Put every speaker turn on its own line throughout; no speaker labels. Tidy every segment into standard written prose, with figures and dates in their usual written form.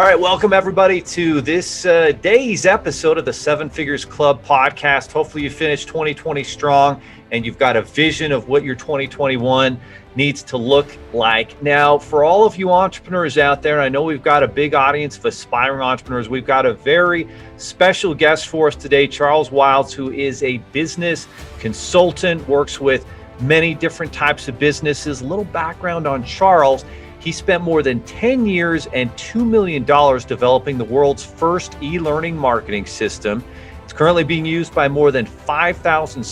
All right, welcome everybody to this day's episode of the Seven Figures Club podcast. Hopefully you finished 2020 strong and you've got a vision of what your 2021 needs to look like. Now, for all of you entrepreneurs out there, I know we've got a big audience of aspiring entrepreneurs. We've got a very special guest for us today, Charles Wilds, who is a business consultant, works with many different types of businesses. A little background on Charles. He spent more than 10 years and $2 million developing the world's first e-learning marketing system. It's currently being used by more than 5,000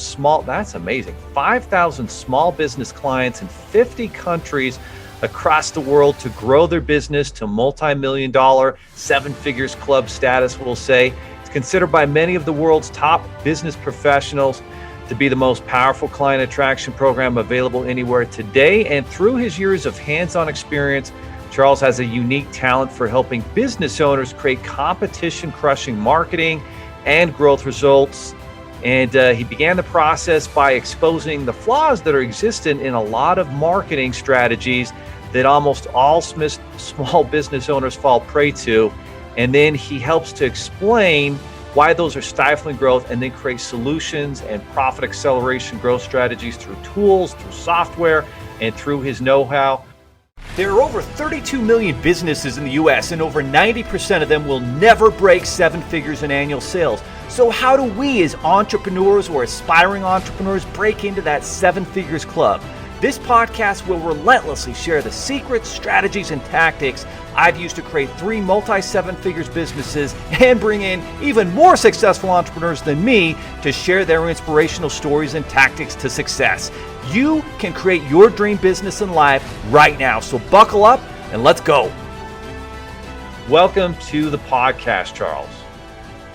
that's amazing, 5,000 small business clients in 50 countries across the world to grow their business to multi-million dollar, seven figures club status, we'll say. It's considered by many of the world's top business professionals to be the most powerful client attraction program available anywhere today. And through his years of hands-on experience, Charles has a unique talent for helping business owners create competition-crushing marketing and growth results. And he began the process by exposing the flaws that are existent in a lot of marketing strategies that almost all small business owners fall prey to. And then he helps to explain why those are stifling growth, and then create solutions and profit acceleration growth strategies through tools, through software, and through his know-how. There are over 32 million businesses in the US, and over 90% of them will never break seven figures in annual sales. So how do we as entrepreneurs or aspiring entrepreneurs break into that seven figures club? This podcast will relentlessly share the secrets, strategies, and tactics I've used to create 3 multi-seven figures businesses and bring in even more successful entrepreneurs than me to share their inspirational stories and tactics to success. You can create your dream business and life right now. So buckle up and let's go. Welcome to the podcast, Charles.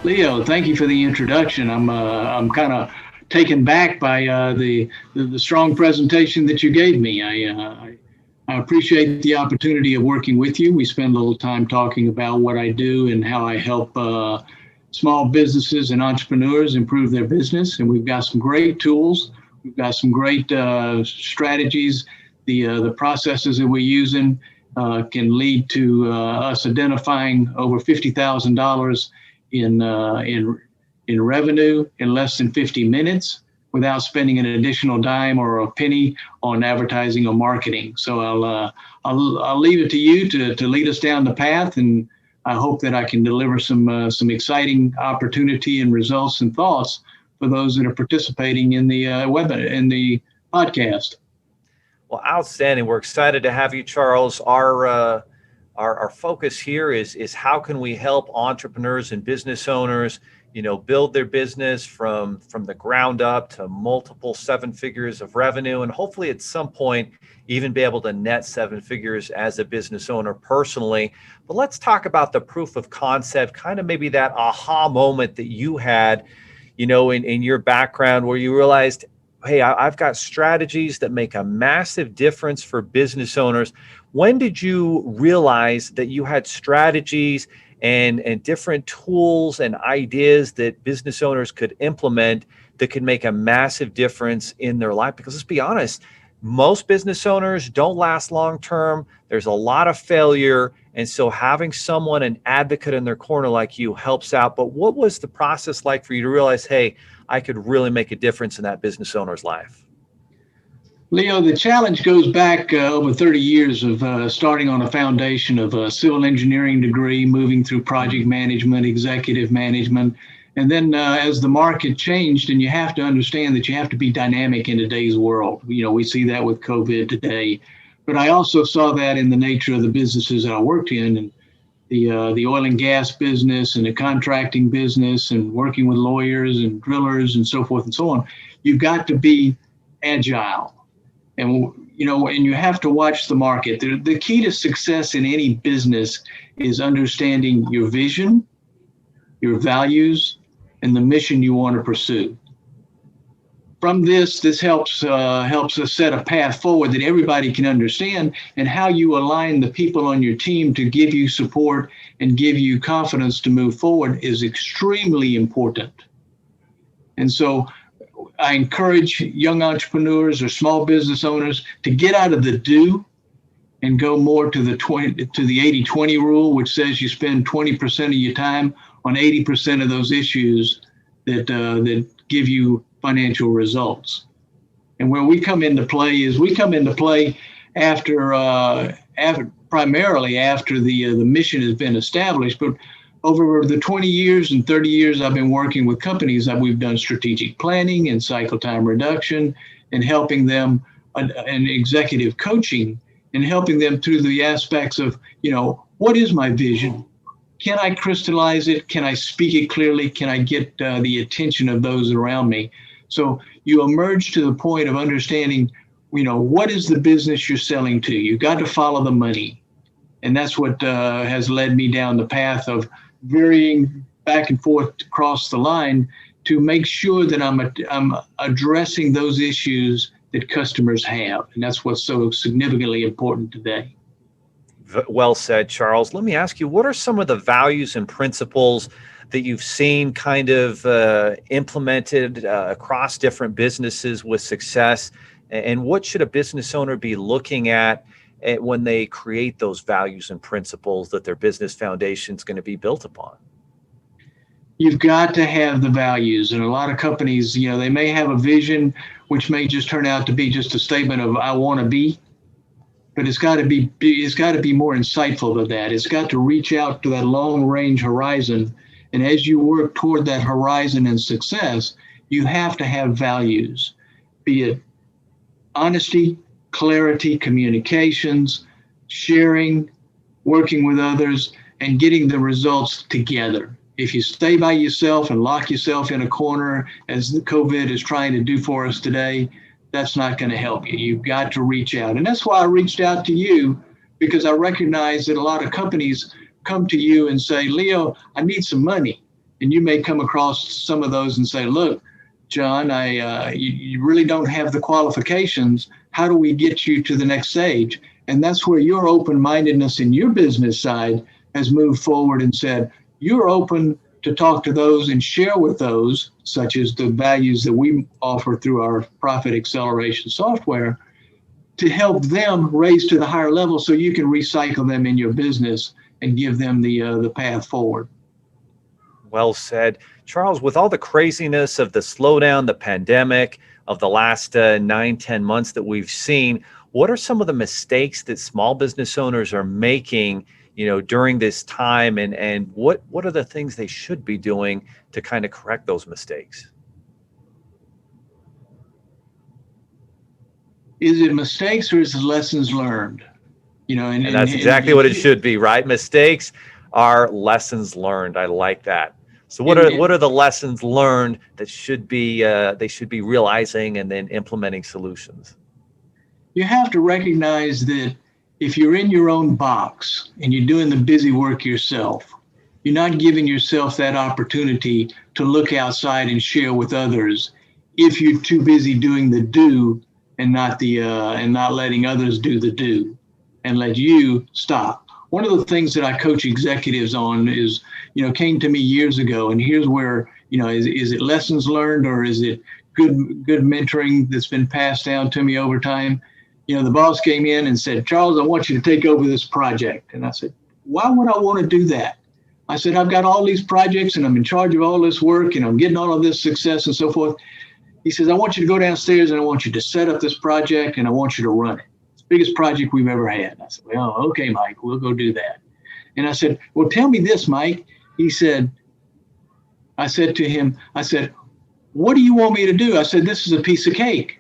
Leo, thank you for the introduction. I'm kind of taken back by the strong presentation that you gave me. I appreciate the opportunity of working with you. We spend a little time talking about what I do and how I help small businesses and entrepreneurs improve their business. And we've got some great tools. We've got some great strategies. The processes that we're using can lead to us identifying over $50,000 in revenue in less than 50 minutes without spending an additional dime or a penny on advertising or marketing. So I'll leave it to you to lead us down the path, and I hope that I can deliver some exciting opportunity and results and thoughts for those that are participating in the podcast.
Well, outstanding. We're excited to have you, Charles. Our focus here is how can we help entrepreneurs and business owners build their business from the ground up to multiple seven figures of revenue, and hopefully at some point even be able to net seven figures as a business owner personally. But let's talk about the proof of concept, kind of maybe that aha moment that you had, in your background where you realized, hey, I've got strategies that make a massive difference for business owners. When did you realize that you had strategies and different tools and ideas that business owners could implement that could make a massive difference in their life? Because let's be honest, most business owners don't last long term. There's a lot of failure. And so having someone, an advocate in their corner like you, helps out. But what was the process like for you to realize, hey, I could really make a difference in that business owner's life?
Leo, the challenge goes back over 30 years of starting on a foundation of a civil engineering degree, moving through project management, executive management. And then as the market changed, and you have to understand that you have to be dynamic in today's world. We see that with COVID today. But I also saw that in the nature of the businesses that I worked in, and the oil and gas business and the contracting business and working with lawyers and drillers and so forth and so on. You've got to be agile. And you have to watch the market. The key to success in any business is understanding your vision, your values, and the mission you want to pursue. From this helps us set a path forward that everybody can understand, and how you align the people on your team to give you support and give you confidence to move forward is extremely important. And so I encourage young entrepreneurs or small business owners to get out of the do and go more to the 80-20 rule, which says you spend 20% of your time on 80% of those issues that give you financial results. And where we come into play is primarily after the mission has been established. But over the 20 years and 30 years I've been working with companies, that we've done strategic planning and cycle time reduction and helping them and executive coaching and helping them through the aspects of, what is my vision? Can I crystallize it? Can I speak it clearly? Can I get the attention of those around me? So you emerge to the point of understanding, what is the business you're selling to? You got to follow the money. And that's what has led me down the path of varying back and forth across the line to make sure that I'm addressing those issues that customers have. And that's what's so significantly important today.
Well said, Charles. Let me ask you, what are some of the values and principles that you've seen kind of implemented across different businesses with success? And what should a business owner be looking at when they create those values and principles that their business foundation is going to be built upon?
You've got to have the values. And a lot of companies, they may have a vision, which may just turn out to be just a statement of I want to be. But it's got to be more insightful than that. It's got to reach out to that long range horizon. And as you work toward that horizon and success, you have to have values, be it honesty, clarity, communications, sharing, working with others, and getting the results together. If you stay by yourself and lock yourself in a corner, as the COVID is trying to do for us today, that's not going to help you. You've got to reach out. And that's why I reached out to you, because I recognize that a lot of companies come to you and say, Leo, I need some money. And you may come across some of those and say, look, John, you really don't have the qualifications. How do we get you to the next stage? And that's where your open-mindedness in your business side has moved forward and said, you're open to talk to those and share with those, such as the values that we offer through our profit acceleration software, to help them raise to the higher level so you can recycle them in your business and give them the path forward.
Well said. Charles, with all the craziness of the slowdown, the pandemic of the last 9-10 months that we've seen, what are some of the mistakes that small business owners are making during this time, and what are the things they should be doing to kind of correct those mistakes?
Is it mistakes or is it lessons learned?
And that's exactly what it should be, right? Mistakes are lessons learned. I like that. So what are the lessons learned that they should be realizing and then implementing solutions?
You have to recognize that if you're in your own box and you're doing the busy work yourself, you're not giving yourself that opportunity to look outside and share with others if you're too busy doing the do and not letting others do the do and let you stop. One of the things that I coach executives on is, came to me years ago, and here's where, is it lessons learned or is it good mentoring that's been passed down to me over time? The boss came in and said, Charles, I want you to take over this project. And I said, why would I want to do that? I said, I've got all these projects and I'm in charge of all this work and I'm getting all of this success and so forth. He says, I want you to go downstairs and I want you to set up this project and I want you to run it. It's the biggest project we've ever had. I said, well, okay, Mike, we'll go do that. And I said, well, tell me this, Mike. He said, I said to him, what do you want me to do? I said, this is a piece of cake.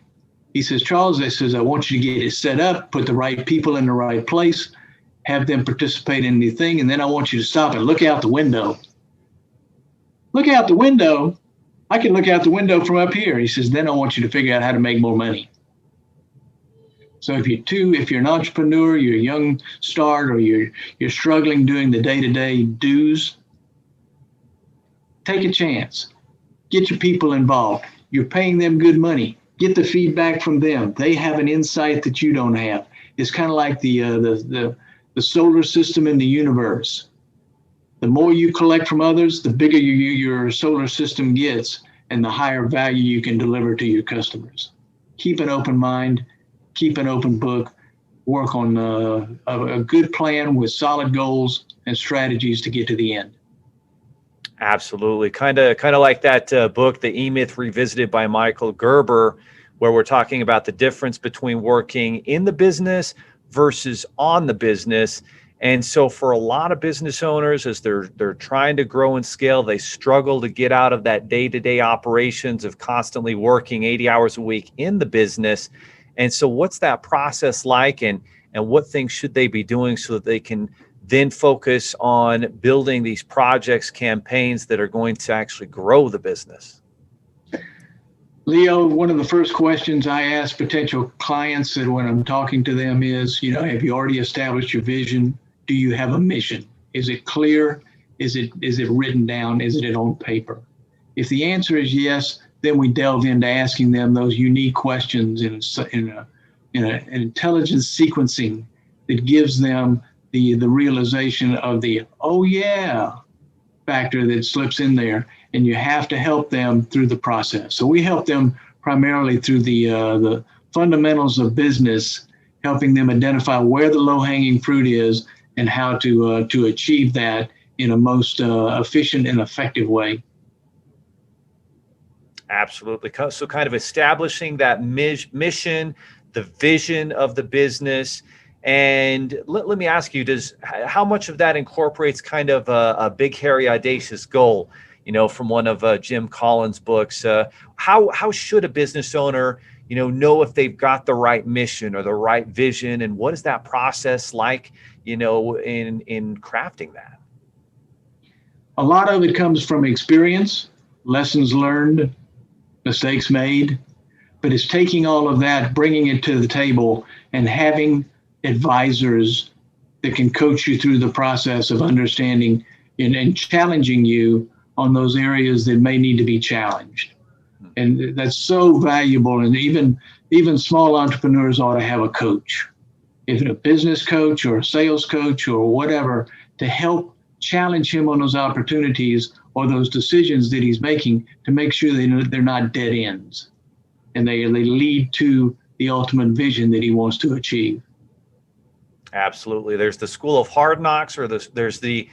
He says, Charles, I want you to get it set up, put the right people in the right place, have them participate in the thing, and then I want you to stop and look out the window. Look out the window? I can look out the window from up here. He says, then I want you to figure out how to make more money. So if you're an entrepreneur, you're a young start, or you're struggling doing the day-to-day dues, take a chance. Get your people involved. You're paying them good money. Get the feedback from them. They have an insight that you don't have. It's kind of like the solar system in the universe. The more you collect from others, the bigger your solar system gets and the higher value you can deliver to your customers. Keep an open mind, keep an open book, work on a good plan with solid goals and strategies to get to the end.
Absolutely. Kind of like that book, The EMyth Revisited by Michael Gerber, where we're talking about the difference between working in the business versus on the business. And so for a lot of business owners, as they're trying to grow and scale, they struggle to get out of that day-to-day operations of constantly working 80 hours a week in the business. And so what's that process like, and what things should they be doing so that they can then focus on building these projects, campaigns that are going to actually grow the business?
Leo, one of the first questions I ask potential clients that when I'm talking to them is, have you already established your vision? Do you have a mission? Is it clear? Is it written down? Is it on paper? If the answer is yes, then we delve into asking them those unique questions in an intelligence sequencing that gives them the realization of the "oh yeah" factor that slips in there, and you have to help them through the process. So we help them primarily through the fundamentals of business, helping them identify where the low-hanging fruit is and how to achieve that in a most efficient and effective way.
Absolutely. So kind of establishing that mission, the vision of the business. And let me ask you, how much of that incorporates kind of a big, hairy, audacious goal, from one of Jim Collins' books? How should a business owner, know if they've got the right mission or the right vision? And what is that process like, in crafting that?
A lot of it comes from experience, lessons learned, mistakes made, but it's taking all of that, bringing it to the table, and having advisors that can coach you through the process of understanding and challenging you on those areas that may need to be challenged. And that's so valuable. And even small entrepreneurs ought to have a coach, if it's a business coach or a sales coach or whatever, to help challenge him on those opportunities or those decisions that he's making, to make sure they're not dead ends and they lead to the ultimate vision that he wants to achieve.
Absolutely. There's the school of hard knocks, or there's the,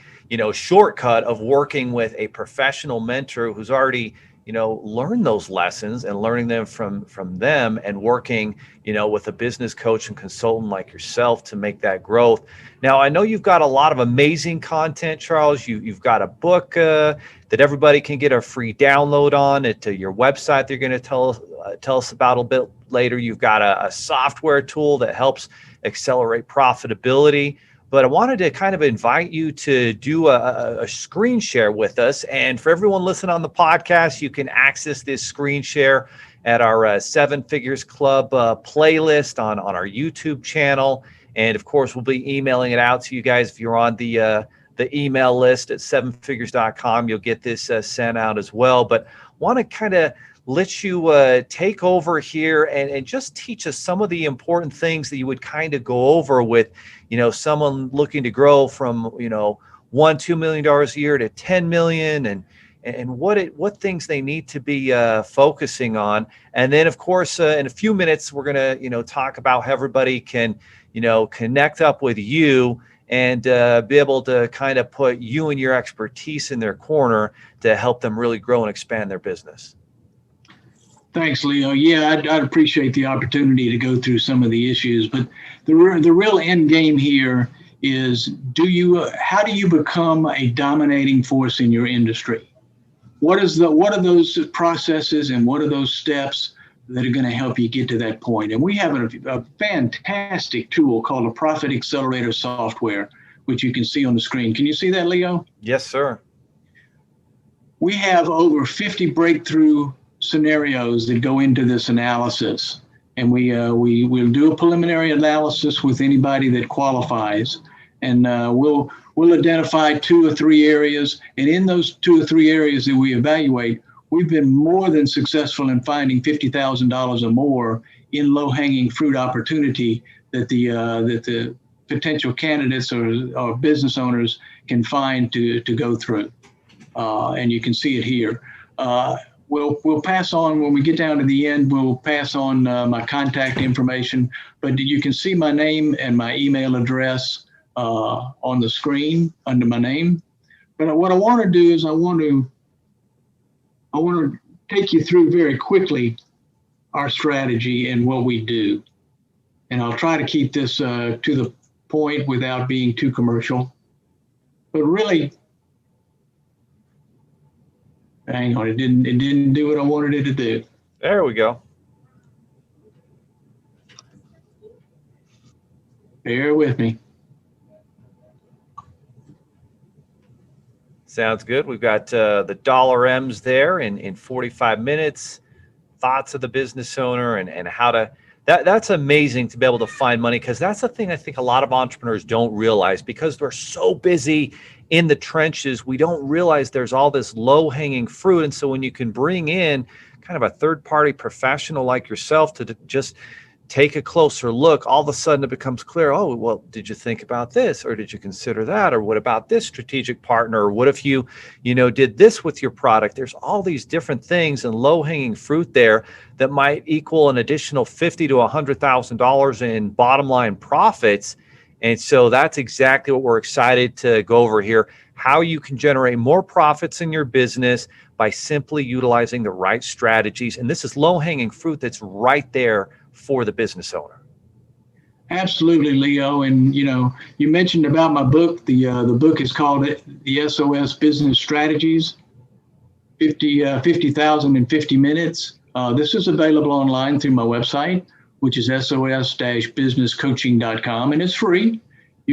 shortcut of working with a professional mentor who's already, learned those lessons and learning them from them, and working, with a business coach and consultant like yourself to make that growth. Now, I know you've got a lot of amazing content, Charles. You've got a book that everybody can get a free download on at your website. They're going to tell us about a bit later. You've got a software tool that helps accelerate profitability. But I wanted to kind of invite you to do a screen share with us. And for everyone listening on the podcast, you can access this screen share at our Seven Figures Club playlist on our YouTube channel. And of course, we'll be emailing it out to you guys. If you're on the email list at sevenfigures.com, you'll get this sent out as well. But want to kind of let you take over here and just teach us some of the important things that you would kind of go over with, someone looking to grow from, $1-2 million a year to 10 million, and what things they need to be focusing on. And then, of course, in a few minutes, we're going to, talk about how everybody can, connect up with you and be able to kind of put you and your expertise in their corner to help them really grow and expand their business.
Thanks, Leo. Yeah, I'd appreciate the opportunity to go through some of the issues, but the real end game here is, how do you become a dominating force in your industry? What are those processes and what are those steps that are going to help you get to that point? And we have a fantastic tool called a Profit Accelerator software, which you can see on the screen. Can you see that, Leo?
Yes, sir.
We have over 50 breakthrough scenarios that go into this analysis, and we'll do a preliminary analysis with anybody that qualifies, and we'll identify 2 or 3 areas, and in those 2 or 3 areas that we evaluate, we've been more than successful in finding $50,000 or more in low-hanging fruit opportunity that the potential candidates or business owners can find to go through, and you can see it here. we'll pass on when we get down to the end. We'll pass on my contact information, but you can see my name and my email address on the screen under my name. But what I want to do is I want to take you through very quickly our strategy and what we do. And I'll try to keep this to the point without being too commercial. But really, hang on, it didn't do what I wanted it to do.
There we go.
Bear with me.
Sounds good. We've got the dollar M's there in 45 minutes, thoughts of the business owner and how to, that's amazing to be able to find money, because that's the thing I think a lot of entrepreneurs don't realize, because they're so busy in the trenches. We don't realize there's all this low-hanging fruit. And so when you can bring in kind of a third-party professional like yourself to just take a closer look, all of a sudden it becomes clear, oh, well, did you think about this? Or did you consider that? Or what about this strategic partner? Or what if you did this with your product? There's all these different things and low-hanging fruit there that might equal an additional $50,000 to $100,000 in bottom line profits. And so that's exactly what we're excited to go over here, how you can generate more profits in your business by simply utilizing the right strategies. And this is low-hanging fruit that's right there for the business owner.
Absolutely, Leo. And you mentioned about my book. The book is called The SOS Business Strategies, 50,000 in 50 minutes. This is available online through my website, which is sos-businesscoaching.com, and it's free.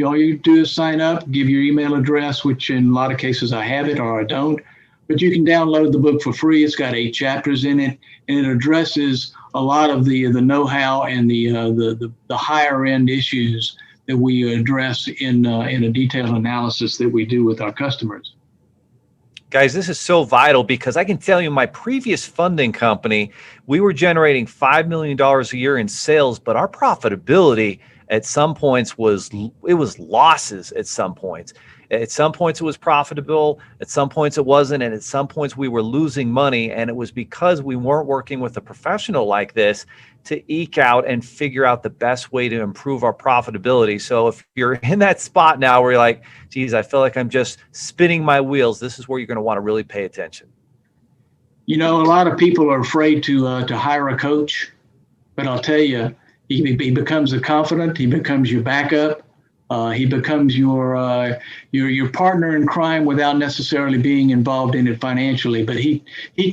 All you do is sign up, give your email address, which in a lot of cases I have it or I don't. But you can download the book for free. It's got 8 chapters in it, and it addresses a lot of the know-how and the higher end issues that we address in a detailed analysis that we do with our customers.
Guys, this is so vital, because I can tell you my previous funding company, we were generating $5 million a year in sales, but our profitability at some points was losses at some points. At some points it was profitable, at some points it wasn't, and at some points we were losing money, and it was because we weren't working with a professional like this to eke out and figure out the best way to improve our profitability. So if you're in that spot now where you're like, geez, I feel like I'm just spinning my wheels, this is where you're going to want to really pay attention.
A lot of people are afraid to hire a coach, but I'll tell you, he becomes a confidant, he becomes your backup. He becomes your partner in crime without necessarily being involved in it financially. But he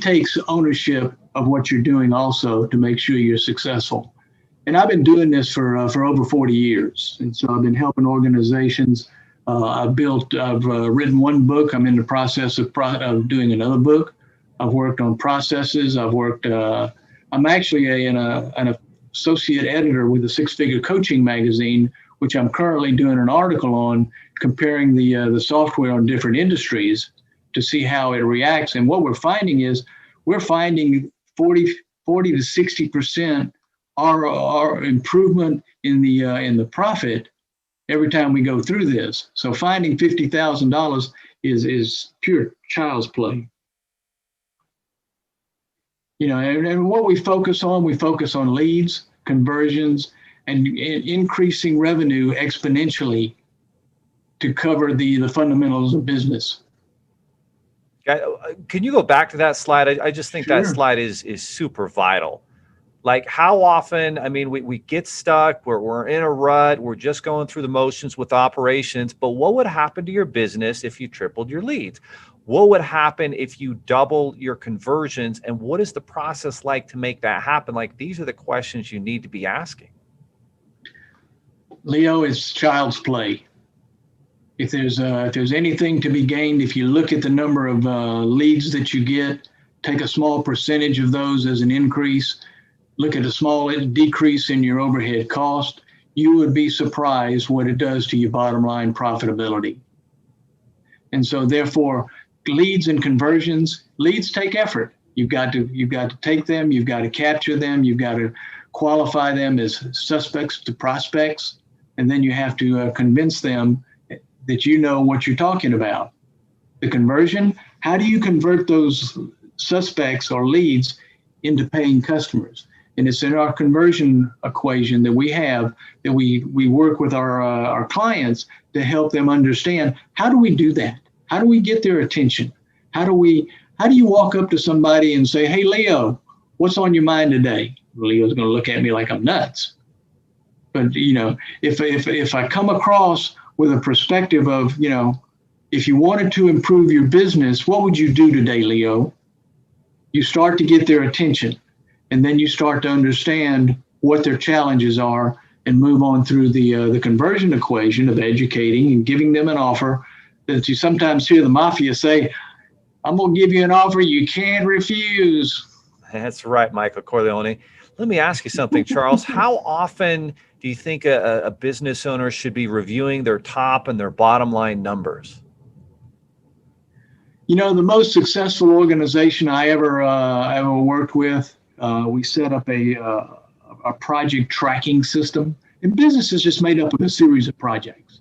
takes ownership of what you're doing also to make sure you're successful. And I've been doing this for over 40 years. And so I've been helping organizations. I've written one book. I'm in the process of doing another book. I've worked on processes. I'm actually an associate editor with a 6-figure coaching magazine, which I'm currently doing an article on, comparing the software on different industries to see how it reacts. And what we're finding is 40 to 60% our improvement in the profit every time we go through this. So finding $50,000 is pure child's play. And what we focus on leads, conversions, and increasing revenue exponentially to cover the fundamentals of business.
Can you go back to that slide? I just think
Sure.
that slide is super vital. Like, how often, we get stuck, we're in a rut, we're just going through the motions with operations, but what would happen to your business if you tripled your leads? What would happen if you double your conversions? And what is the process like to make that happen? Like, these are the questions you need to be asking.
Leo, it's child's play. If there's anything to be gained, if you look at the number of leads that you get, take a small percentage of those as an increase, look at a small decrease in your overhead cost, you would be surprised what it does to your bottom line profitability. And so therefore, leads and conversions, leads take effort. You've got to take them, you've got to capture them, you've got to qualify them as suspects to prospects, and then you have to convince them that you know what you're talking about. The conversion, how do you convert those suspects or leads into paying customers. And it's in our conversion equation that we have, that we work with our clients to help them understand, how do we do that? How do we get their attention? How do you walk up to somebody and say, hey, Leo, what's on your mind today? Leo's going to look at me like I'm nuts. But, if I come across with a perspective of, if you wanted to improve your business, what would you do today, Leo? You start to get their attention, and then you start to understand what their challenges are and move on through the conversion equation of educating and giving them an offer that you sometimes hear the mafia say, I'm going to give you an offer you can't refuse.
That's right, Michael Corleone. Let me ask you something, Charles. How often do you think a business owner should be reviewing their top and their bottom line numbers?
The most successful organization I ever worked with, we set up a project tracking system. And business is just made up of a series of projects.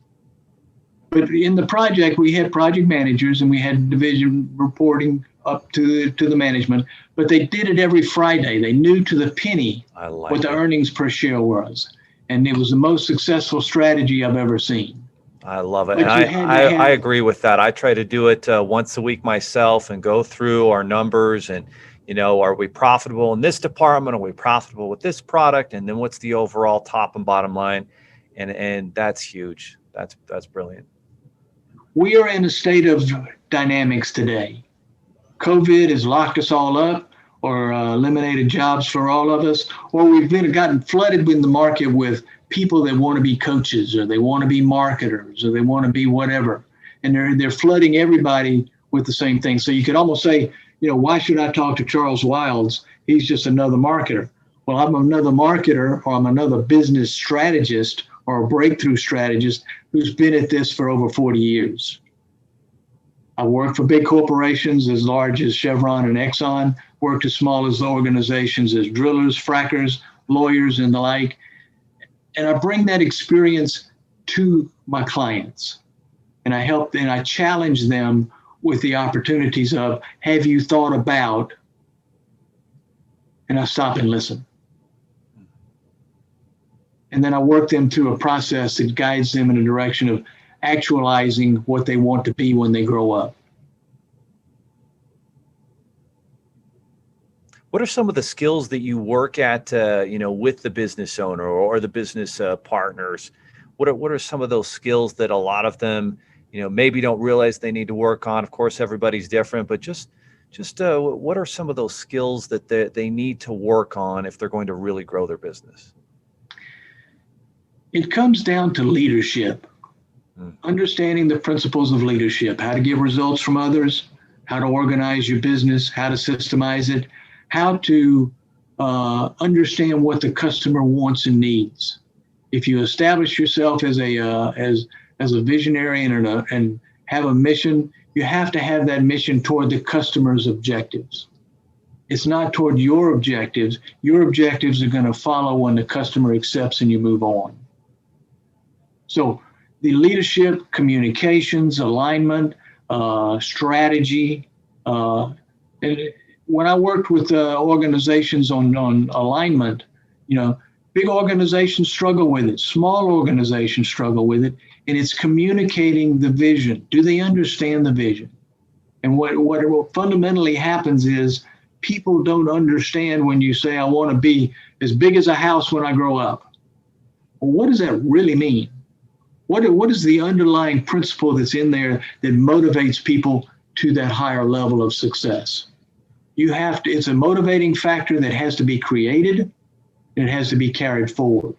But in the project, we had project managers and we had division reporting up to the management, but they did it every Friday. They knew to the penny what the earnings per share was. And it was the most successful strategy I've ever seen.
I love it. And I agree with that. I try to do it once a week myself and go through our numbers and, are we profitable in this department? Are we profitable with this product? And then what's the overall top and bottom line? And that's huge. That's brilliant.
We are in a state of dynamics today. COVID has locked us all up or eliminated jobs for all of us, or we've gotten flooded in the market with people that want to be coaches or they want to be marketers or they want to be whatever. And they're flooding everybody with the same thing. So you could almost say, why should I talk to Charles Wilds? He's just another marketer. Well, I'm another marketer, or I'm another business strategist or a breakthrough strategist who's been at this for over 40 years. I worked for big corporations as large as Chevron and Exxon, worked as small as organizations as drillers, frackers, lawyers, and the like. And I bring that experience to my clients. And I challenge them with the opportunities of, have you thought about, and I stop and listen. And then I work them through a process that guides them in a direction of actualizing what they want to be when they grow up.
What are some of the skills that you work at, with the business owner or the business partners? What are some of those skills that a lot of them, maybe don't realize they need to work on? Of course, everybody's different, but just what are some of those skills that they need to work on if they're going to really grow their business?
It comes down to leadership, understanding the principles of leadership, how to get results from others, how to organize your business, how to systemize it, how to understand what the customer wants and needs. If you establish yourself as a visionary and have a mission, you have to have that mission toward the customer's objectives. It's not toward your objectives. Your objectives are going to follow when the customer accepts and you move on. So the leadership, communications, alignment, strategy. And when I worked with organizations on alignment, big organizations struggle with it. Small organizations struggle with it. And it's communicating the vision. Do they understand the vision? And what fundamentally happens is people don't understand when you say, I want to be as big as a house when I grow up. Well, what does that really mean? What is the underlying principle that's in there that motivates people to that higher level of success? It's a motivating factor that has to be created and it has to be carried forward.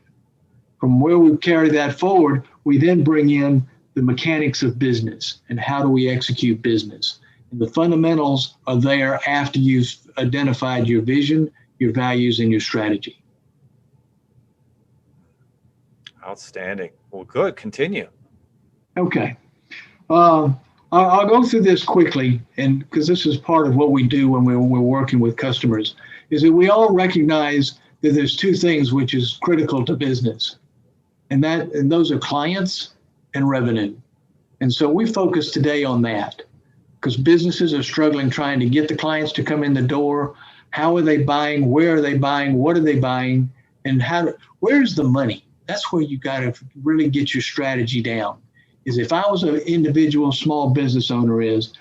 From where we carry that forward, we then bring in the mechanics of business and how do we execute business. And the fundamentals are there after you've identified your vision, your values, and your strategy.
Outstanding. Well, good. Continue.
Okay. I'll go through this quickly, and because this is part of what we do when we're working with customers, is that we all recognize that there's two things which is critical to business, and those are clients and revenue. And so we focus today on that. because businesses are struggling trying to get the clients to come in the door. How are they buying? Where are they buying? What are they buying? And where's the money? That's where you got to really get your strategy down. Is if I was an individual small business owner, is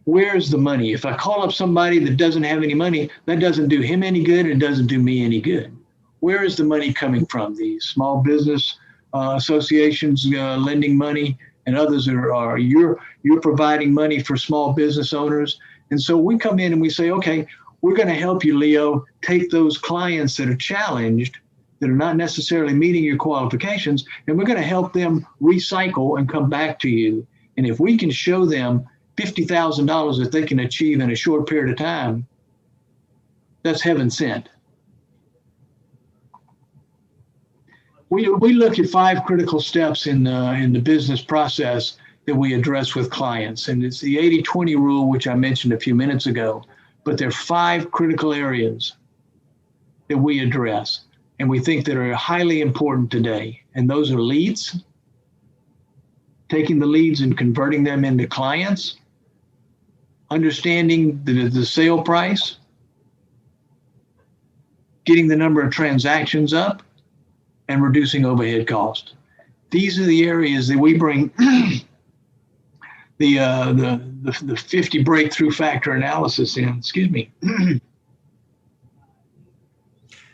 where's the money? If I call up somebody that doesn't have any money, that doesn't do him any good and doesn't do me any good. Where is the money coming from? The small business associations lending money, and others are you're providing money for small business owners. And so we come in and we say, okay, we're going to help you, Leo, take those clients that are challenged, that are not necessarily meeting your qualifications, and we're going to help them recycle and come back to you. And if we can show them $50,000 that they can achieve in a short period of time, that's heaven sent. We look at 5 critical steps in the business process that we address with clients. And it's the 80-20 rule, which I mentioned a few minutes ago. But there are 5 critical areas that we address and we think that are highly important today. And those are leads, taking the leads and converting them into clients, understanding the sale price, getting the number of transactions up, and reducing overhead costs. These are the areas that we bring the 50 breakthrough factor analysis in. Excuse me.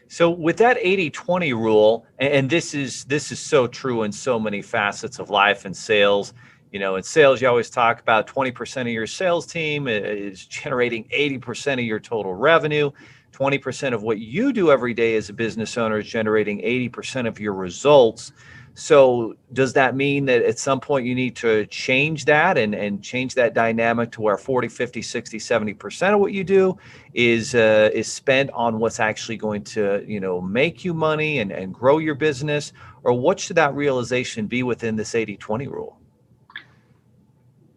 So with that 80-20 rule, and this is so true in so many facets of life and sales. You know, in sales, you always talk about 20% of your sales team is generating 80% of your total revenue. 20% of what you do every day as a business owner is generating 80% of your results. So does that mean that at some point you need to change that and change that dynamic to where 40, 50, 60, 70% of what you do is spent on what's actually going to, you know, make you money and grow your business? Or what should that realization be within this 80-20 rule?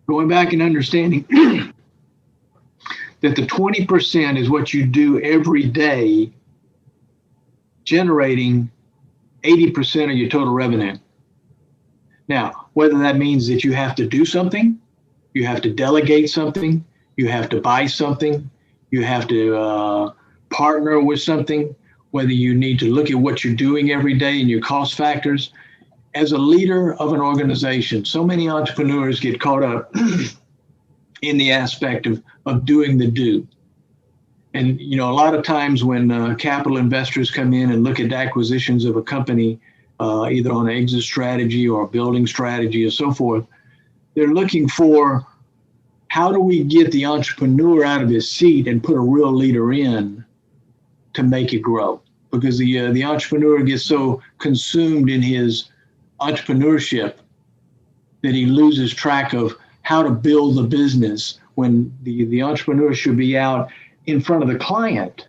Going back and understanding that the 20% is what you do every day, generating 80% of your total revenue. Now, whether that means that you have to do something, you have to delegate something, you have to buy something, you have to partner with something, whether you need to look at what you're doing every day and your cost factors. As a leader of an organization, so many entrepreneurs get caught up in the aspect of doing the do. And, you know, a lot of times when capital investors come in and look at acquisitions of a company, either on an exit strategy or a building strategy or so forth, they're looking for how do we get the entrepreneur out of his seat and put a real leader in to make it grow? Because the entrepreneur gets so consumed in his entrepreneurship that he loses track of how to build the business, when the entrepreneur should be out in front of the client.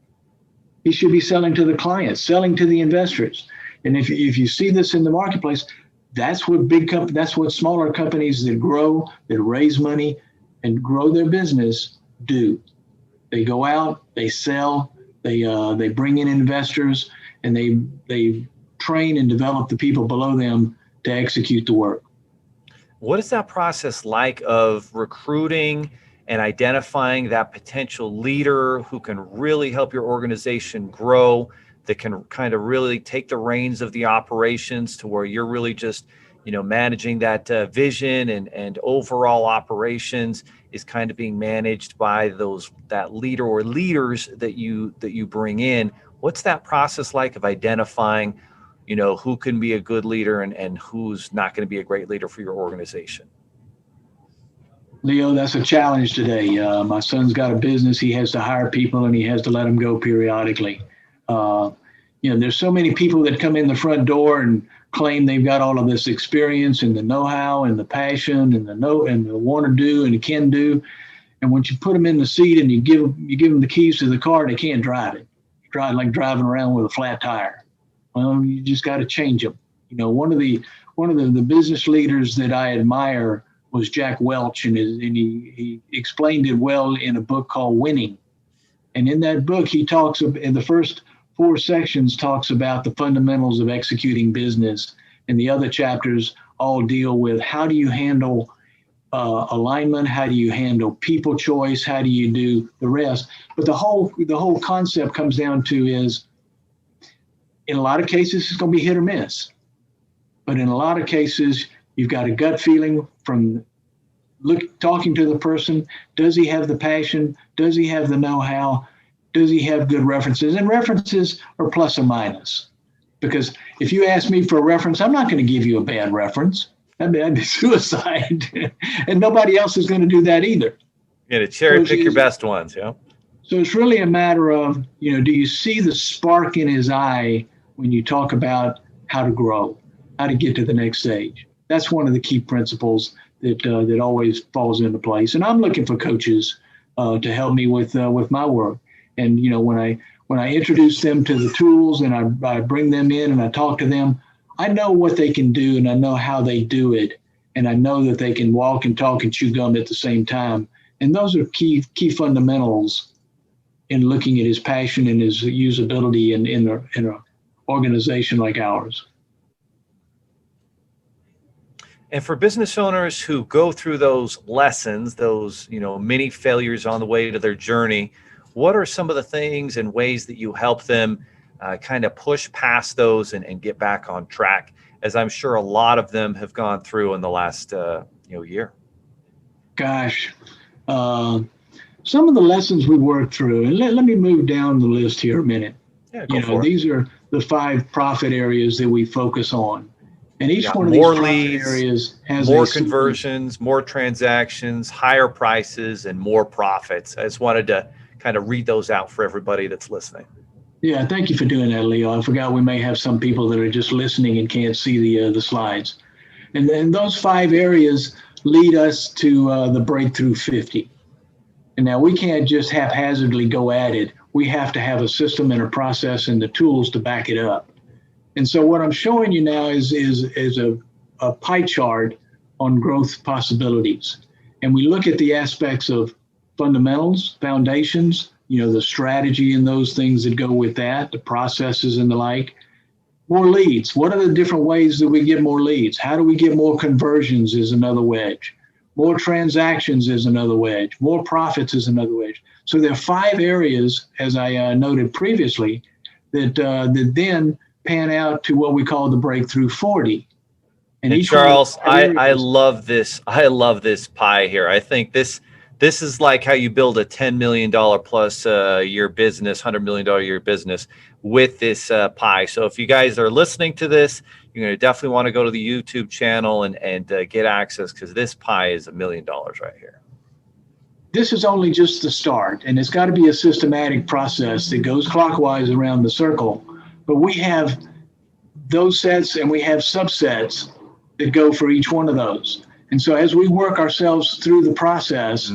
He should be selling to the client, selling to the investors. And if you see this in the marketplace, that's what that's what smaller companies that grow, that raise money and grow their business do. They go out, they sell, they bring in investors, and they train and develop the people below them to execute the work.
What is that process like of recruiting and identifying that potential leader who can really help your organization grow, that can kind of really take the reins of the operations to where you're really just, you know, managing that vision and overall operations is kind of being managed by that leader or leaders that you bring in? What's that process like of identifying, you know, who can be a good leader and who's not going to be a great leader for your organization?
Leo, that's a challenge today. My son's got a business. He has to hire people and he has to let them go periodically. You know, there's so many people that come in the front door and claim they've got all of this experience and the know-how and the passion and the want to do and the can do. And once you put them in the seat and you give them the keys to the car, they can't drive it. It's like driving around with a flat tire. Well, you just got to change them. You know, one of the business leaders that I admire was Jack Welch, and he explained it well in a book called Winning. And in that book, he talks in the first 4 sections talks about the fundamentals of executing business, and the other chapters all deal with how do you handle alignment? How do you handle people choice? How do you do the rest? But the whole concept comes down to is, in a lot of cases, it's going to be hit or miss. But in a lot of cases, you've got a gut feeling from talking to the person. Does he have the passion? Does he have the know-how? Does he have good references? And references are plus or minus. Because if you ask me for a reference, I'm not going to give you a bad reference. That'd be suicide. And nobody else is going to do that either.
Yeah, to cherry pick your best ones, yeah.
So it's really a matter of, do you see the spark in his eye when you talk about how to grow, how to get to the next stage? That's one of the key principles that always falls into place. And I'm looking for coaches to help me with my work. And when I introduce them to the tools and I bring them in and I talk to them, I know what they can do and I know how they do it. And I know that they can walk and talk and chew gum at the same time. And those are key fundamentals in looking at his passion and his usability in an organization like ours.
And for business owners who go through those lessons, those mini failures on the way to their journey, what are some of the things and ways that you help them kind of push past those and get back on track, as I'm sure a lot of them have gone through in the last year?
Gosh, some of the lessons we worked through, and let me move down the list here a minute.
Yeah, go for it.
These are the 5 profit areas that we focus on. And each one of these profit areas has
more conversions, more transactions, higher prices, and more profits. I just wanted to kind of read those out for everybody that's listening.
Yeah, thank you for doing that, Leo. I forgot we may have some people that are just listening and can't see the slides. And then those 5 areas lead us to the Breakthrough 50. And now we can't just haphazardly go at it. We have to have a system and a process and the tools to back it up. And so what I'm showing you now is a pie chart on growth possibilities. And we look at the aspects of fundamentals, foundations, the strategy and those things that go with that, the processes and the like. More leads. What are the different ways that we get more leads? How do we get more conversions is another wedge. More transactions is another wedge. More profits is another wedge. So there are 5 areas, as I noted previously, that then pan out to what we call the Breakthrough 40.
And Charles, I love this. I love this pie here. I think this is like how you build a $10 million plus year business, $100 million year business with this pie. So if you guys are listening to this, you're going to definitely want to go to the YouTube channel and get access, because this pie is $1 million right here.
This is only just the start, and it's got to be a systematic process that goes clockwise around the circle. But we have those sets and we have subsets that go for each one of those. And so as we work ourselves through the process,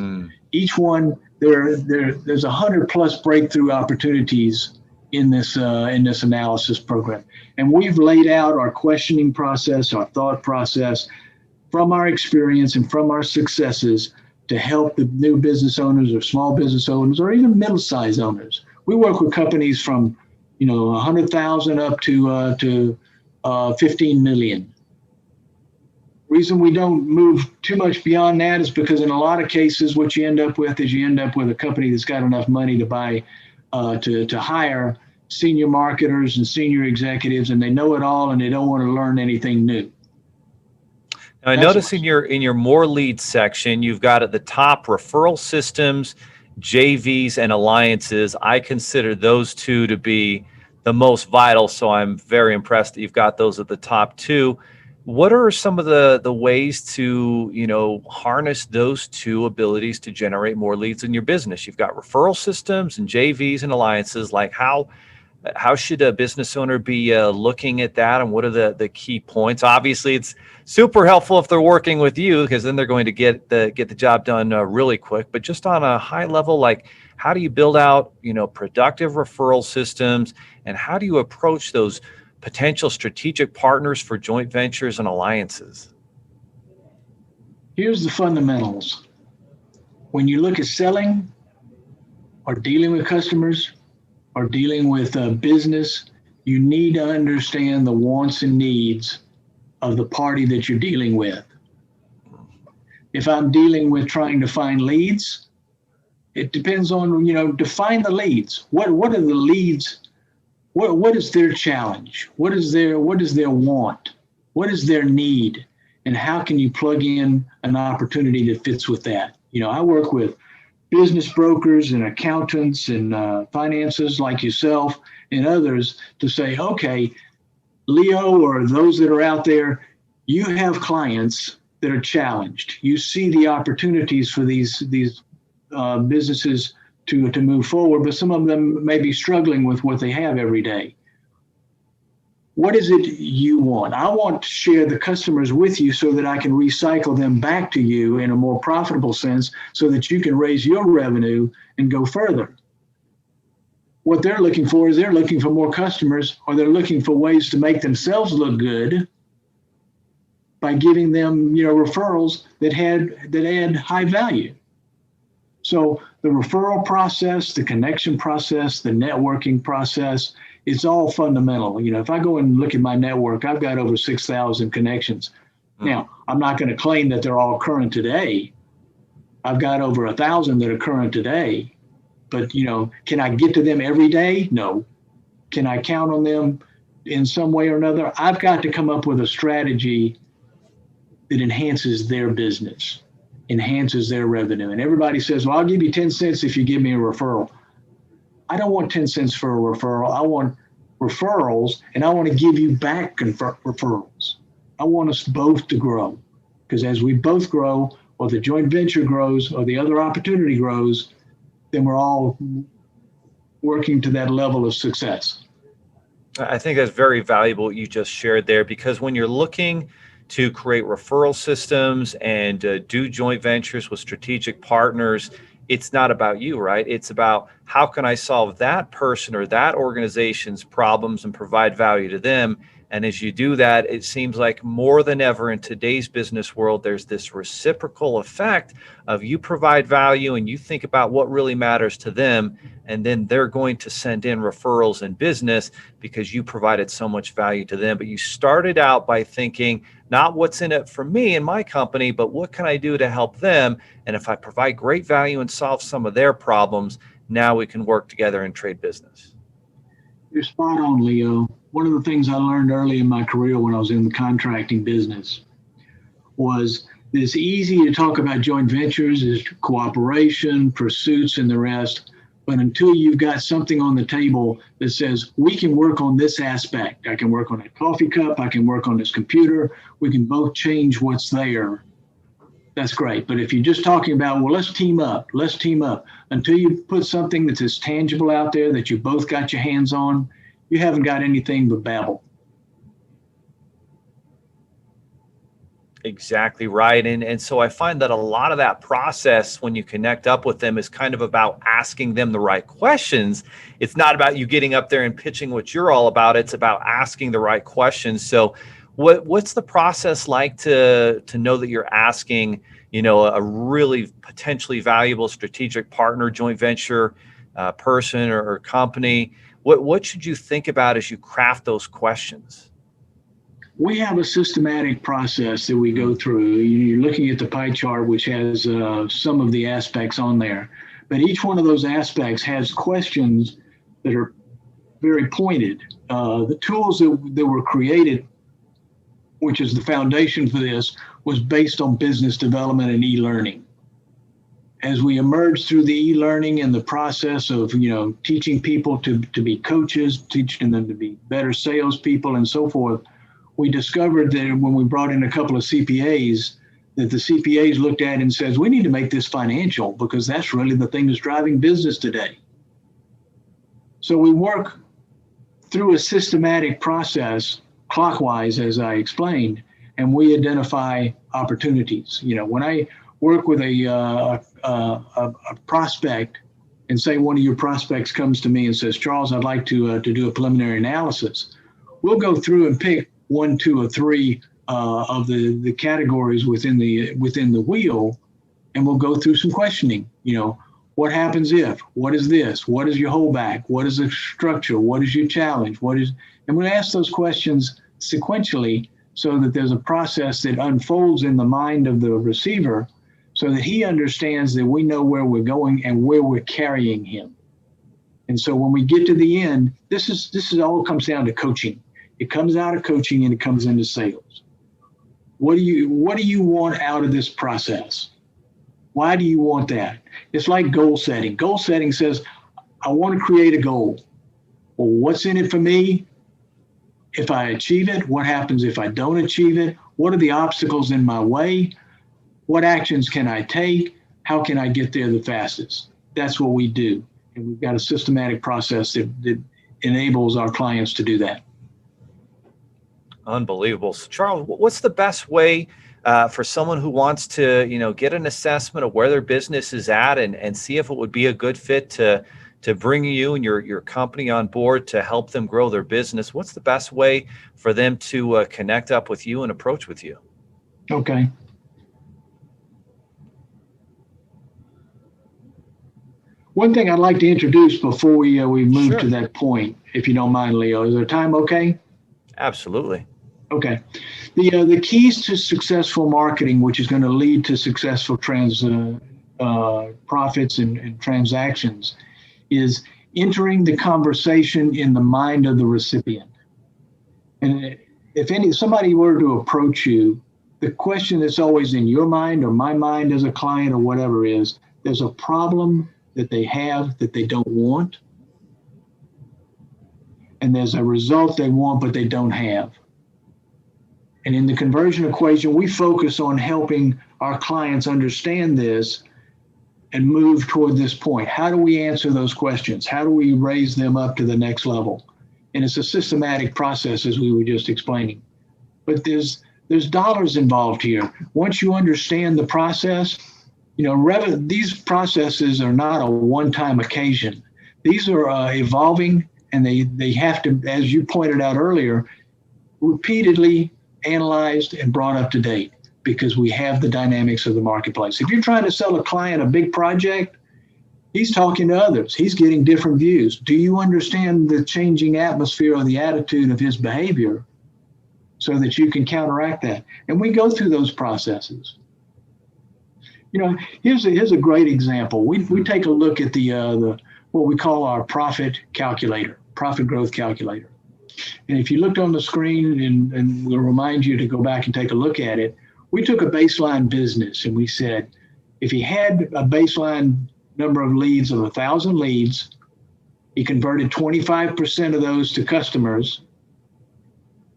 each one, there's 100+ breakthrough opportunities in this analysis program. And we've laid out our questioning process, our thought process from our experience and from our successes to help the new business owners or small business owners or even middle-sized owners. We work with companies from 100,000 up to 15 million. Reason we don't move too much beyond that is because in a lot of cases, what you end up with is a company that's got enough money to buy, to hire senior marketers and senior executives, and they know it all and they don't want to learn anything new.
Now, I notice in your more leads section, you've got at the top referral systems, JVs, and alliances. I consider those 2 to be the most vital, so I'm very impressed that you've got those at the top 2. What are some of the ways to harness those 2 abilities to generate more leads in your business? You've got referral systems and JVs and alliances. Like how should a business owner be looking at that, and what are the key points? Obviously, it's super helpful if they're working with you, because then they're going to get the job done really quick. But just on a high level, like how do you build out productive referral systems, and how do you approach those potential strategic partners for joint ventures and alliances?
Here's the fundamentals. When you look at selling or dealing with customers or dealing with business, you need to understand the wants and needs of the party that you're dealing with. If I'm dealing with trying to find leads, it depends on, define the leads. What are the leads? What is their challenge? What is their want? What is their need? And how can you plug in an opportunity that fits with that? I work with business brokers and accountants and finances like yourself and others to say, okay, Leo, or those that are out there, you have clients that are challenged. You see the opportunities for these businesses to move forward, but some of them may be struggling with what they have every day. What is it you want? I want to share the customers with you so that I can recycle them back to you in a more profitable sense so that you can raise your revenue and go further. What they're looking for is they're looking for more customers, or they're looking for ways to make themselves look good by giving them, referrals that add high value. So the referral process, the connection process, the networking process, it's all fundamental. If I go and look at my network, I've got over 6,000 connections. Now, I'm not going to claim that they're all current today. I've got over 1,000 that are current today. But, can I get to them every day? No. Can I count on them in some way or another? I've got to come up with a strategy that enhances their business, enhances their revenue. And everybody says, well, I'll give you 10 cents if you give me a referral. I don't want 10 cents for a referral. I want referrals, and I want to give you back referrals. I want us both to grow, because as we both grow, or the joint venture grows, or the other opportunity grows, then we're all working to that level of success.
I think that's very valuable what you just shared there, because when you're looking to create referral systems and do joint ventures with strategic partners, it's not about you, right? It's about how can I solve that person or that organization's problems and provide value to them. And as you do that, it seems like more than ever in today's business world, there's this reciprocal effect of you provide value and you think about what really matters to them. And then they're going to send in referrals and business because you provided so much value to them. But you started out by thinking, not what's in it for me and my company, but what can I do to help them? And if I provide great value and solve some of their problems, now we can work together and trade business.
You're spot on, Leo. One of the things I learned early in my career when I was in the contracting business was that it's easy to talk about joint ventures, is cooperation, pursuits, and the rest. But until you've got something on the table that says, we can work on this aspect. I can work on a coffee cup. I can work on this computer. We can both change what's there. That's great. But if you're just talking about, well, let's team up, until you put something that's as tangible out there that you both got your hands on, you haven't got anything but babble.
Exactly right. And so I find that a lot of that process when you connect up with them is kind of about asking them the right questions. It's not about you getting up there and pitching what you're all about. It's about asking the right questions. So what's the process like to know that you're asking, a really potentially valuable strategic partner, joint venture person or company? What should you think about as you craft those questions?
We have a systematic process that we go through. You're looking at the pie chart, which has some of the aspects on there. But each one of those aspects has questions that are very pointed. The tools that were created, which is the foundation for this, was based on business development and e-learning. As we emerged through the e-learning and the process of, teaching people to be coaches, teaching them to be better salespeople and so forth, we discovered that when we brought in a couple of CPAs, that the CPAs looked at it and says, we need to make this financial because that's really the thing that's driving business today. So we work through a systematic process, clockwise, as I explained, and we identify opportunities. When I work with a prospect, and say one of your prospects comes to me and says, Charles, I'd like to do a preliminary analysis. We'll go through and pick 1, 2, or 3 of the categories within the wheel, and we'll go through some questioning. What happens if? What is this? What is your holdback? What is the structure? What is your challenge? And we'll ask those questions sequentially so that there's a process that unfolds in the mind of the receiver so that he understands that we know where we're going and where we're carrying him. And so when we get to the end, this is all comes down to coaching. It comes out of coaching and it comes into sales. What do you want out of this process? Why do you want that? It's like goal setting. Goal setting says, I want to create a goal. Well, what's in it for me? If I achieve it, what happens if I don't achieve it? What are the obstacles in my way? What actions can I take? How can I get there the fastest? That's what we do. And we've got a systematic process that enables our clients to do that.
Unbelievable. So Charles, what's the best way for someone who wants to, get an assessment of where their business is at and see if it would be a good fit to bring you and your company on board to help them grow their business? What's the best way for them to connect up with you and approach with you?
Okay. One thing I'd like to introduce before we move
Sure.
to that point, if you don't mind, Leo, is there time okay?
Absolutely.
Okay. The keys to successful marketing, which is going to lead to successful profits and transactions, is entering the conversation in the mind of the recipient. And if somebody were to approach you, the question that's always in your mind or my mind as a client or whatever is, there's a problem that they have that they don't want, and there's a result they want but they don't have. And in the conversion equation, we focus on helping our clients understand this and move toward this point. How do we answer those questions? How do we raise them up to the next level? And it's a systematic process, as we were just explaining. But there's dollars involved here. Once you understand the process, these processes are not a one-time occasion. These are evolving, and they have to, as you pointed out earlier, repeatedly analyzed and brought up to date, because we have the dynamics of the marketplace. If you're trying to sell a client a big project, he's talking to others. He's getting different views. Do you understand the changing atmosphere or the attitude of his behavior so that you can counteract that? And we go through those processes. Here's a great example. We take a look at the what we call our profit calculator, profit growth calculator. And if you looked on the screen, and we'll remind you to go back and take a look at it, we took a baseline business and we said, if he had a baseline number of leads of 1,000 leads, he converted 25% of those to customers,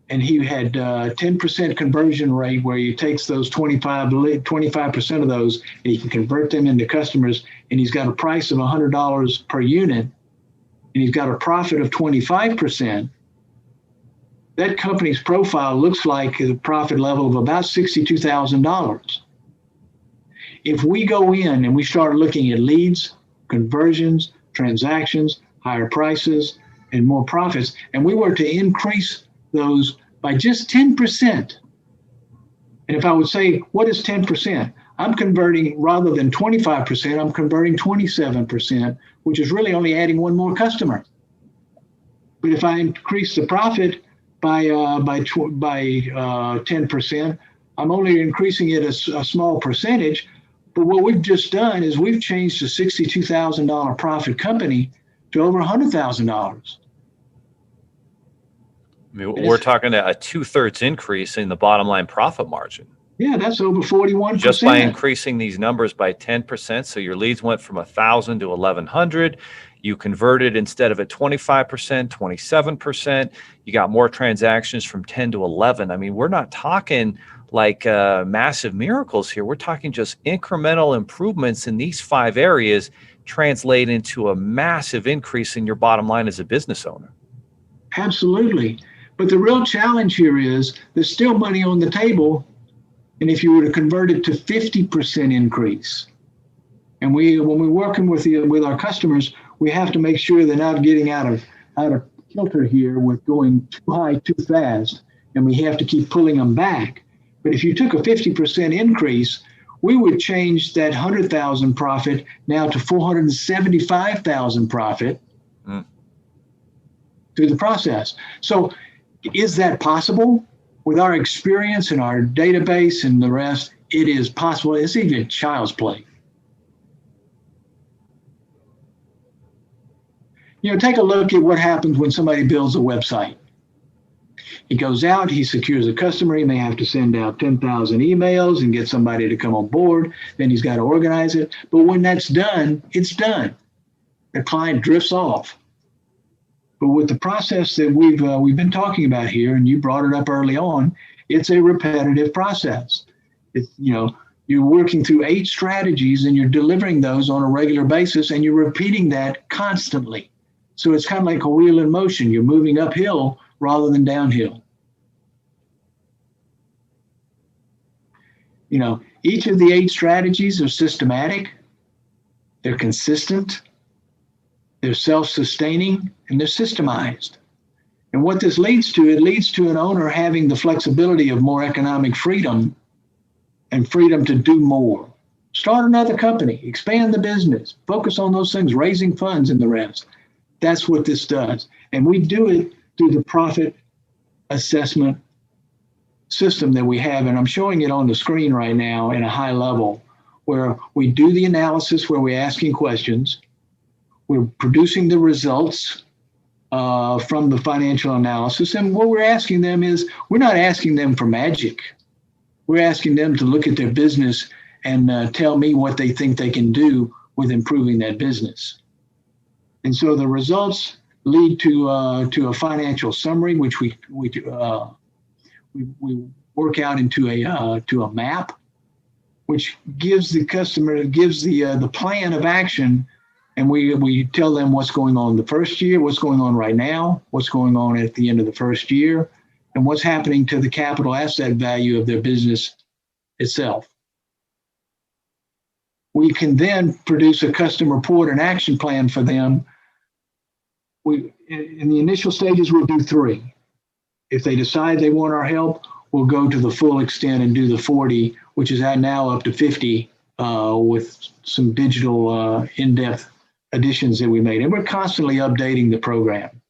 and he had 10% conversion rate where he takes those 25% of those and he can convert them into customers, and he's got a price of $100 per unit, and he's got a profit of 25%. That company's profile looks like a profit level of about $62,000. If we go in and we start looking at leads, conversions, transactions, higher prices, and more profits, and we were to increase those by just 10%. And if I would say, what is 10%? I'm converting, rather than 25%, I'm converting 27%, which is really only adding one more customer. But if I increase the profit by 10%, I'm only increasing it a small percentage. But what we've just done is we've changed a $62,000 profit company to over $100,000.
I mean, we're talking a 2/3 increase in the bottom line profit margin.
Yeah, that's over 41%.
Just by increasing these numbers by 10%. So your leads went from 1,000 to 1,100. You converted, instead of at 25%, 27%. You got more transactions from 10 to 11. I mean, we're not talking like massive miracles here. We're talking just incremental improvements in these 5 areas translate into a massive increase in your bottom line as a business owner.
Absolutely. But the real challenge here is there's still money on the table. And if you were to convert it to 50% increase, and when we're working with our customers, we have to make sure they're not getting out of kilter here with going too high too fast, and we have to keep pulling them back. But if you took a 50% increase, we would change that 100,000 profit now to 475,000 profit through the process. So is that possible? With our experience and our database and the rest, it is possible. It's even child's play. Take a look at what happens when somebody builds a website. He goes out, he secures a customer, he may have to send out 10,000 emails and get somebody to come on board. Then he's got to organize it. But when that's done, it's done. The client drifts off. But with the process that we've been talking about here, and you brought it up early on, it's a repetitive process. It's, you're working through 8 strategies and you're delivering those on a regular basis and you're repeating that constantly. So it's kind of like a wheel in motion. You're moving uphill rather than downhill. Each of the 8 strategies are systematic, they're consistent, they're self-sustaining, and they're systemized. And what this leads to, it leads to an owner having the flexibility of more economic freedom and freedom to do more. Start another company, expand the business, focus on those things, raising funds and the rest. That's what this does. And we do it through the profit assessment system that we have. And I'm showing it on the screen right now in a high level, where we do the analysis, where we're asking questions. We're producing the results from the financial analysis. And what we're asking them is, we're not asking them for magic. We're asking them to look at their business and tell me what they think they can do with improving that business. And so the results lead to a financial summary, which we work out into a map, which gives the customer the plan of action, and we tell them what's going on the first year, what's going on right now, what's going on at the end of the first year, and what's happening to the capital asset value of their business itself. We can then produce a custom report and action plan for them. In the initial stages, we'll do 3. If they decide they want our help, we'll go to the full extent and do the 40, which is now up to 50 with some digital in-depth additions that we made. And we're constantly updating the program.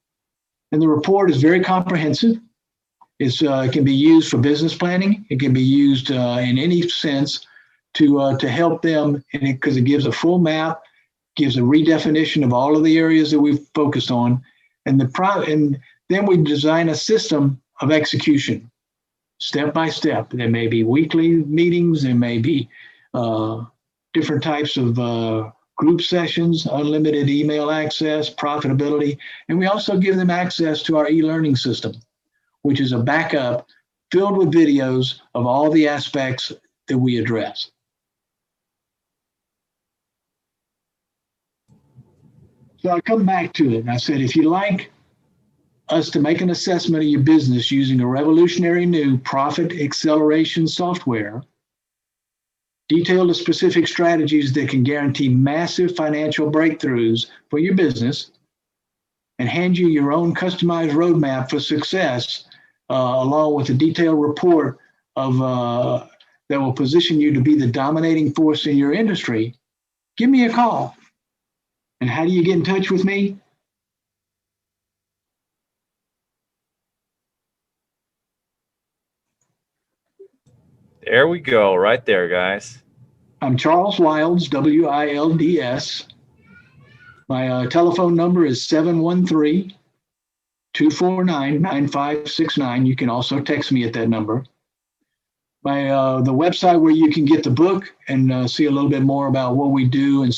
And the report is very comprehensive. It can be used for business planning. It can be used in any sense to help them, because it gives a full map, gives a redefinition of all of the areas that we've focused on, and then we design a system of execution, step by step. There may be weekly meetings, there may be different types of group sessions, unlimited email access, profitability, and we also give them access to our e-learning system, which is a backup filled with videos of all the aspects that we address. So I come back to it and I said, if you like us to make an assessment of your business using a revolutionary new profit acceleration software, detail the specific strategies that can guarantee massive financial breakthroughs for your business, and hand you your own customized roadmap for success, along with a detailed report of that will position you to be the dominating force in your industry, give me a call. And how do you get in touch with me?
There we go, right there, guys.
I'm Charles Wilds, W-I-L-D-S. My telephone number is 713-249-9569. You can also text me at that number. The website where you can get the book and see a little bit more about what we do, and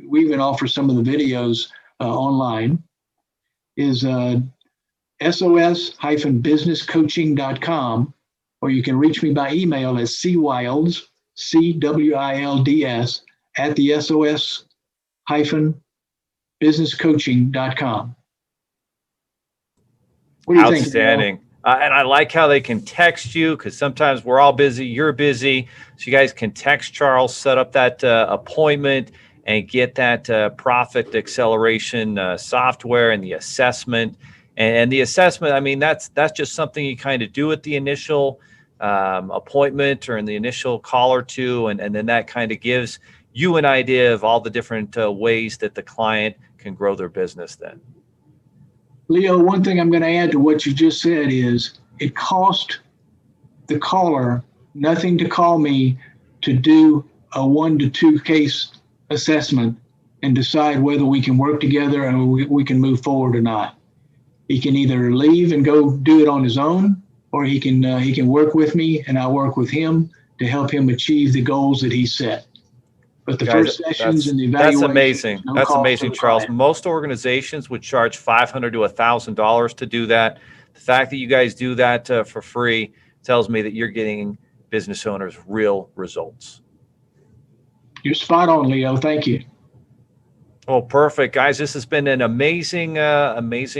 we even offer some of the videos online, is sos-businesscoaching.com, or you can reach me by email at cwilds, C-W-I-L-D-S, at the sos-businesscoaching.com. What do you think?
Outstanding. And I like how they can text you, because sometimes we're all busy, you're busy. So you guys can text Charles, set up that appointment, and get that profit acceleration software and the assessment. And the assessment, I mean, that's just something you kind of do at the initial appointment or in the initial call or two. And then that kind of gives you an idea of all the different ways that the client can grow their business then.
Leo, one thing I'm going to add to what you just said is it cost the caller nothing to call me to do a 1 to 2 case assessment and decide whether we can work together and we can move forward or not. He can either leave and go do it on his own, or he can work with me and I work with him to help him achieve the goals that he set. But the first sessions and the evaluation.
That's amazing. That's amazing, Charles. Most organizations would charge $500 to $1,000 to do that. The fact that you guys do that for free tells me that you're getting business owners real results.
You're spot on, Leo. Thank you.
Oh, perfect, guys. This has been an amazing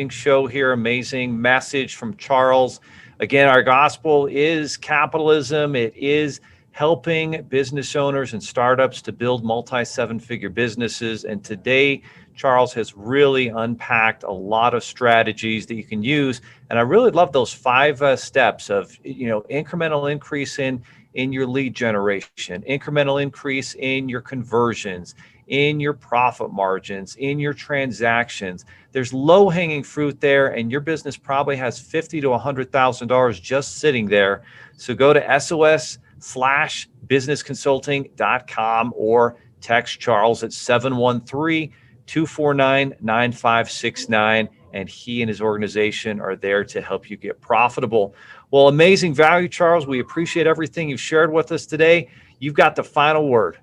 show here. Amazing message from Charles. Again, our gospel is capitalism. It is helping business owners and startups to build multi-seven-figure businesses. And today, Charles has really unpacked a lot of strategies that you can use. And I really love those 5 steps of, incremental increase in your lead generation, incremental increase in your conversions, in your profit margins, in your transactions. There's low-hanging fruit there, and your business probably has $50,000 to $100,000 just sitting there. So go to SOS/businessconsulting.com or text Charles at 713-249-9569, and he and his organization are there to help you get profitable. Well, amazing value, Charles. We appreciate everything you've shared with us today. You've got the final word.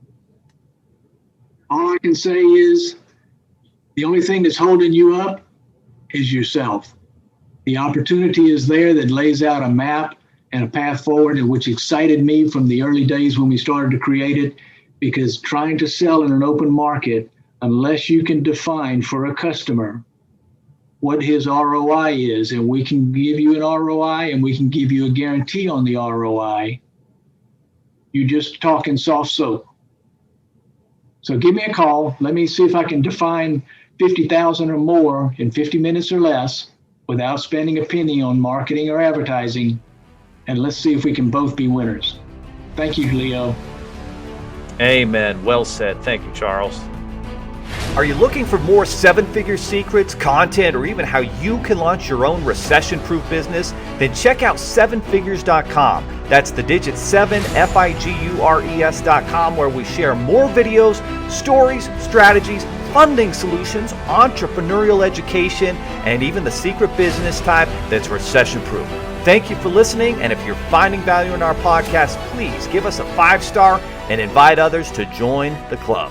All I can say is the only thing that's holding you up is yourself. The opportunity is there that lays out a map and a path forward, and which excited me from the early days when we started to create it, because trying to sell in an open market, unless you can define for a customer what his ROI is, and we can give you an ROI and we can give you a guarantee on the ROI, you're just talking soft soap. So give me a call. Let me see if I can define 50,000 or more in 50 minutes or less without spending a penny on marketing or advertising. And let's see if we can both be winners. Thank you, Leo.
Amen. Well said. Thank you, Charles. Are you looking for more 7-figure secrets, content, or even how you can launch your own recession-proof business? Then check out 7figures.com. That's the digit 7, FIGURES.com, where we share more videos, stories, strategies, funding solutions, entrepreneurial education, and even the secret business type that's recession-proof. Thank you for listening, and if you're finding value in our podcast, please give us a 5-star and invite others to join the club.